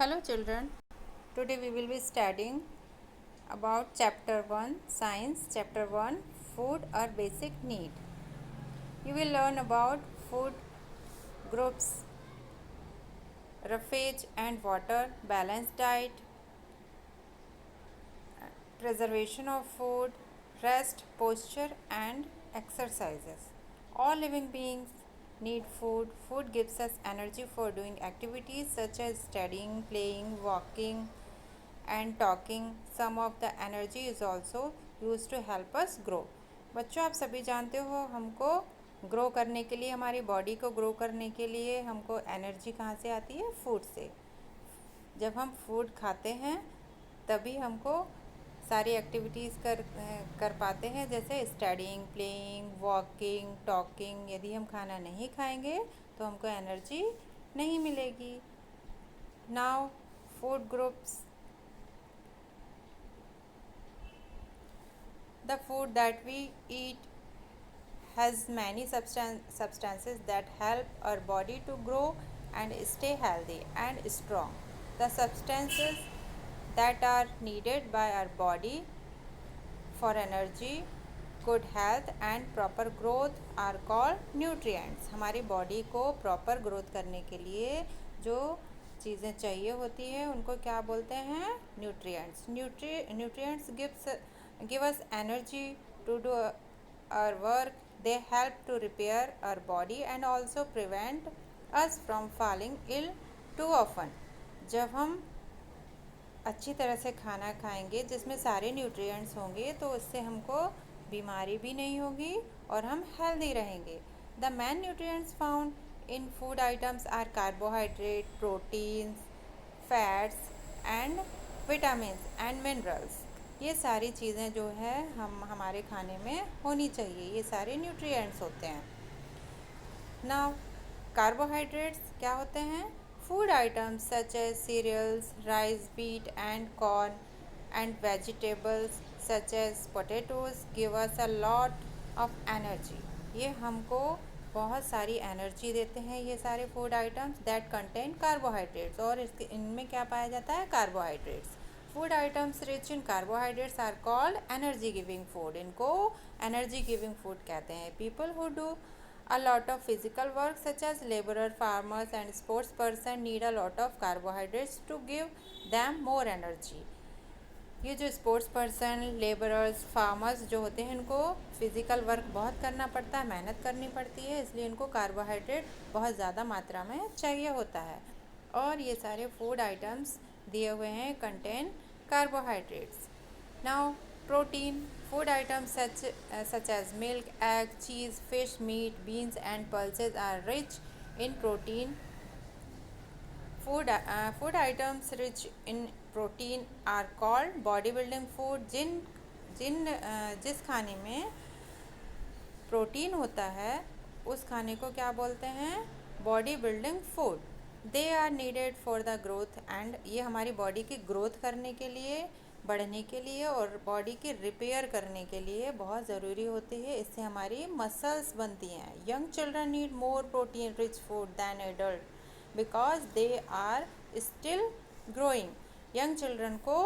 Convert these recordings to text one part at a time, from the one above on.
Hello children, today we will be studying about chapter 1 Science, chapter 1 Food or Basic Need. You will learn about food groups, roughage and water, balanced diet, preservation of food, rest, posture and exercises. All living beings need food. Food gives us energy for doing activities such as studying, playing, walking, and talking. Some of the energy is also used to help us grow. बच्चों, आप सभी जानते हो हमको grow करने के लिए, हमारी बॉडी को ग्रो करने के लिए हमको एनर्जी कहाँ से आती है? फूड से। जब हम फूड खाते हैं तभी हमको सारी एक्टिविटीज़ कर पाते हैं, जैसे स्टडिंग, प्लेइंग, वॉकिंग, टॉकिंग। यदि हम खाना नहीं खाएंगे तो हमको एनर्जी नहीं मिलेगी। Now food groups. The food that we eat has many substances that help our body to grow and stay healthy and strong. The substances that are needed by our body for energy, good health and proper growth are called nutrients. हमारी body को proper growth करने के लिए जो चीज़ें चाहिए होती है उनको क्या बोलते हैं? Nutrients. Nutrients give us energy to do our work. They help to repair our body and also prevent us from falling ill too often. जब हम अच्छी तरह से खाना खाएंगे जिसमें सारे न्यूट्रिएंट्स होंगे तो उससे हमको बीमारी भी नहीं होगी और हम हेल्दी रहेंगे. The main nutrients found in food items are carbohydrate, proteins, fats and vitamins and minerals. ये सारी चीज़ें जो है हमारे खाने में होनी चाहिए. ये सारे न्यूट्रिएंट्स होते हैं. नाउ कार्बोहाइड्रेट्स क्या होते हैं? Food items such as cereals, rice, wheat and corn and vegetables such as potatoes give us a lot of energy. ये हमको बहुत सारी एनर्जी देते हैं. ये सारे food items that contain carbohydrates. और इनमें क्या पाया जाता है? Carbohydrates. Food items rich in carbohydrates are called energy giving food. इनको एनर्जी गिविंग फूड कहते हैं. People who do a lot of physical work such as laborer, farmers and sports person need a lot of carbohydrates to give them more energy. ये जो sports person, labourers, farmers जो होते हैं इनको physical work बहुत करना पड़ता है, मेहनत करनी पड़ती है, इसलिए इनको कार्बोहाइड्रेट बहुत ज़्यादा मात्रा में चाहिए होता है. और ये सारे फूड आइटम्स दिए हुए हैं contain carbohydrates. Now protein. Food items such as milk, egg, cheese, fish, meat, beans and pulses are rich in protein. Food items rich in protein are called bodybuilding food. जिस खाने में protein होता है उस खाने को क्या बोलते हैं? Body building food. They are needed for the growth and ये हमारी बॉडी की ग्रोथ करने के लिए, बढ़ने के लिए और बॉडी की रिपेयर करने के लिए बहुत ज़रूरी होती है. इससे हमारी मसल्स बनती हैं. Young children need more protein rich food than adult because they are still growing. Young children को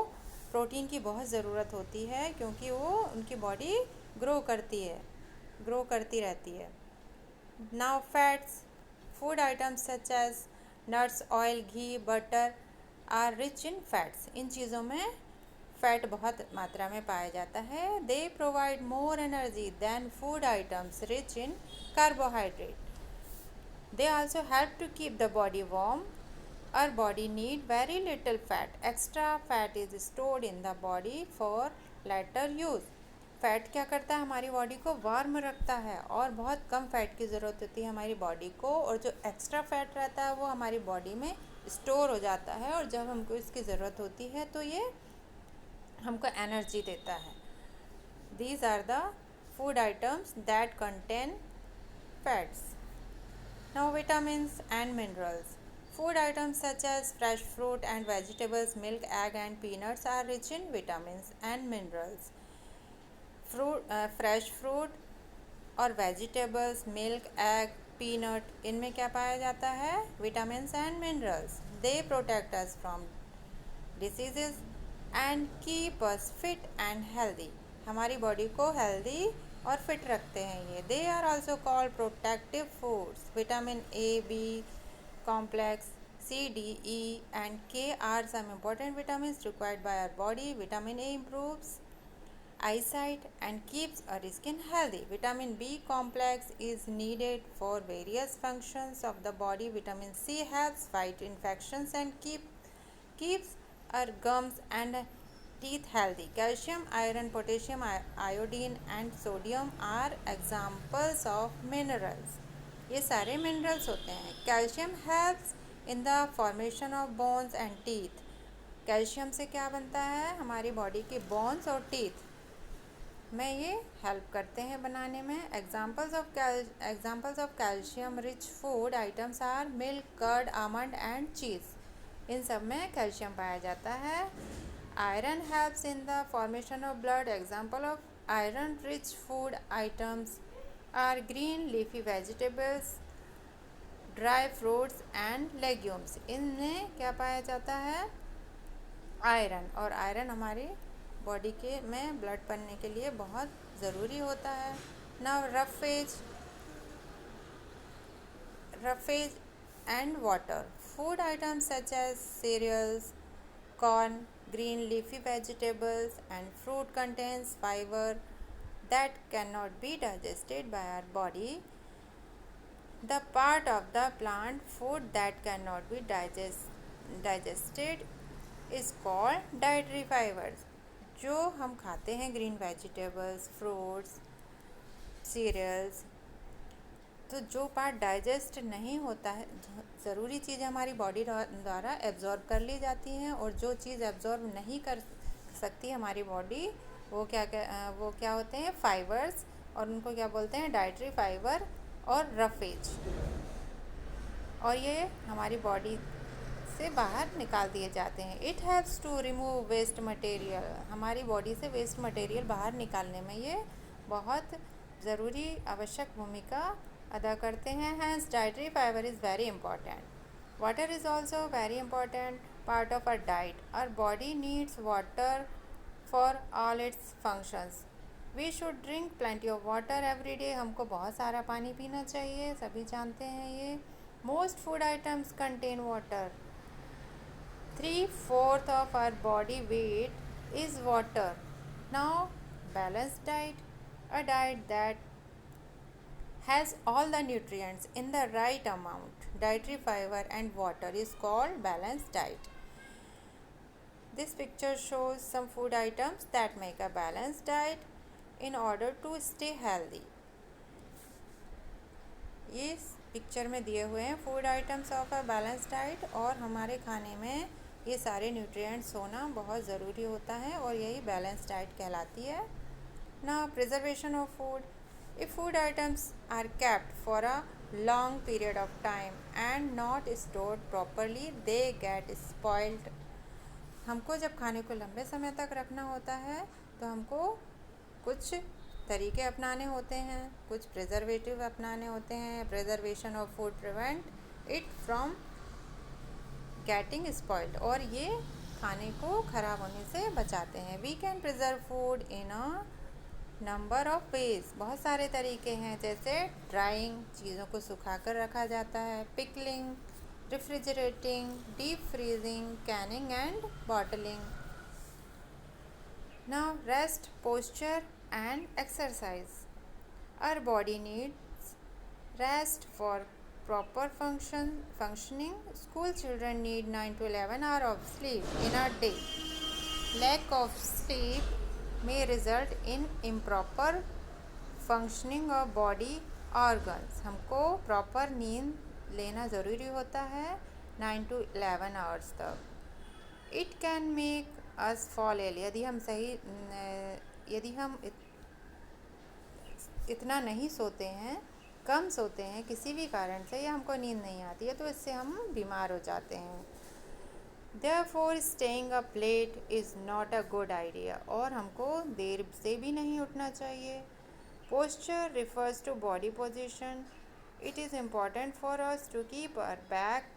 प्रोटीन की बहुत ज़रूरत होती है क्योंकि वो उनकी बॉडी ग्रो करती रहती है. Now fats. Food items such as nuts, oil, ghee, butter are rich in fats. इन चीज़ों में फैट बहुत मात्रा में पाया जाता है. They provide more energy than food items rich in carbohydrate. They also help to keep the body warm. Our body need very little fat. Extra fat is stored in the body for later use. Fat क्या करता है? हमारी body को warm रखता है और बहुत कम fat की ज़रूरत होती है हमारी बॉडी को. और जो एक्स्ट्रा फैट रहता है वो हमारी बॉडी में स्टोर हो जाता है और जब हमको इसकी ज़रूरत होती है तो ये हमको एनर्जी देता है. These are the food items that contain fats. Now vitamins and minerals. Food items such as fresh fruit and vegetables, milk, egg and peanuts are rich in vitamins and minerals. Fresh fruit और vegetables, milk, egg, peanut, इनमें क्या पाया जाता है? Vitamins and minerals. They protect us from diseases and keep us fit and healthy. हमारी body को healthy और fit रखते हैं ये. They are also called protective foods. Vitamin A, B complex, C, D, E and K are some important vitamins required by our body. Vitamin A improves eyesight and keeps our skin healthy. Vitamin B complex is needed for various functions of the body. Vitamin C helps fight infections and keeps our gums and teeth healthy. Calcium, iron, potassium, iodine and sodium are examples of minerals. ये सारे minerals होते हैं. Calcium helps in the formation of bones and teeth. Calcium से क्या बनता है? हमारी body के बोन्स और टीथ में ये हेल्प करते हैं बनाने में. Examples of calcium rich food items are milk, curd, almond and cheese. इन सब में कैल्शियम पाया जाता है. Iron helps in the formation of blood. Example of iron rich food items are green leafy vegetables, dry fruits and legumes. इनमें क्या पाया जाता है? आयरन. और आयरन हमारी बॉडी के में ब्लड बनने के लिए बहुत ज़रूरी होता है. Now roughage and water. Food items such as cereals, corn, green leafy vegetables and fruit contains fiber that cannot be digested by our body. The part of the plant food that cannot be digested is called dietary fibers. जो हम खाते हैं green vegetables, fruits, serials, तो जो part digest नहीं होता है, ज़रूरी चीज़ हमारी बॉडी द्वारा एब्जॉर्ब कर ली जाती हैं, और जो चीज़ एब्जॉर्ब नहीं कर सकती हमारी बॉडी, वो क्या होते हैं? फाइबर्स. और उनको क्या बोलते हैं? डाइटरी फाइबर और रफेज. और ये हमारी बॉडी से बाहर निकाल दिए जाते हैं. It helps to remove waste material. हमारी बॉडी से वेस्ट मटेरियल बाहर निकालने में ये बहुत ज़रूरी आवश्यक भूमिका अदा करते हैं. Hence dietary fibre is very important. Water is also very important part of our diet. Our body needs water for all its functions. We should drink plenty of water every day. हमको बहुत सारा पानी पीना चाहिए, सभी जानते हैं ये. Most food items contain water. 3/4 of our body weight is water. Now, balanced diet, a diet that has all the nutrients in the right amount, dietary fiber and water, is called balanced diet. This picture shows some food items that make a balanced diet in order to stay healthy. इस picture में दिए हुए हैं food items of a balance diet, और हमारे खाने में ये सारे न्यूट्रिएंट्स होना बहुत ज़रूरी होता है, और यही बैलेंस डाइट कहलाती है. ना preservation of food. If food items are kept for a long period of time and not stored properly, they get spoiled. हमको जब खाने को लंबे समय तक रखना होता है तो हमको कुछ तरीके अपनाने होते हैं, कुछ प्रिजर्वेटिव अपनाने होते हैं. Preservation of food prevent it from getting spoiled, और ये खाने को ख़राब होने से बचाते हैं. We can preserve food in a number of ways. बहुत सारे तरीके हैं, जैसे ड्राइंग, चीज़ों को सुखा कर रखा जाता है, pickling, refrigerating, deep freezing, Canning and bottling. Now rest, posture and exercise. Our body needs rest for proper functioning. School children need 9 to 11 hours of sleep in a day. Lack of sleep may result in improper functioning of body organs. हमको proper नींद लेना ज़रूरी होता है 9 to 11 hours तक. It can make us fall ill. यदि हम इतना नहीं सोते हैं, कम सोते हैं किसी भी कारण से, या हमको नींद नहीं आती है, तो इससे हम बीमार हो जाते हैं. Therefore, staying up late is not a good idea. और हमको देर से भी नहीं उठना चाहिए. Posture refers to body position. It is important for us to keep our back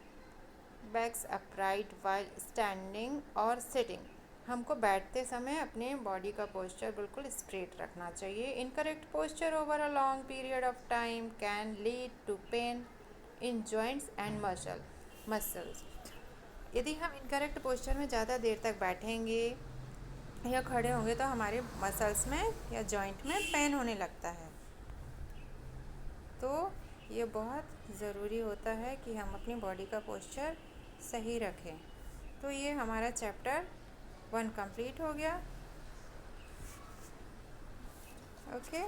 backs upright while standing और सिटिंग। हमको बैठते समय अपने बॉडी का पोस्चर बिल्कुल स्ट्रेट रखना चाहिए। Incorrect posture over a long period of time can lead to pain in joints and muscles. यदि हम इनकरेक्ट पोस्चर में ज़्यादा देर तक बैठेंगे या खड़े होंगे तो हमारे मसल्स में या जॉइंट में पेन होने लगता है। तो ये बहुत ज़रूरी होता है कि हम अपनी बॉडी का पोस्चर सही रखें। तो ये हमारा चैप्टर 1 कंप्लीट हो गया। ओके।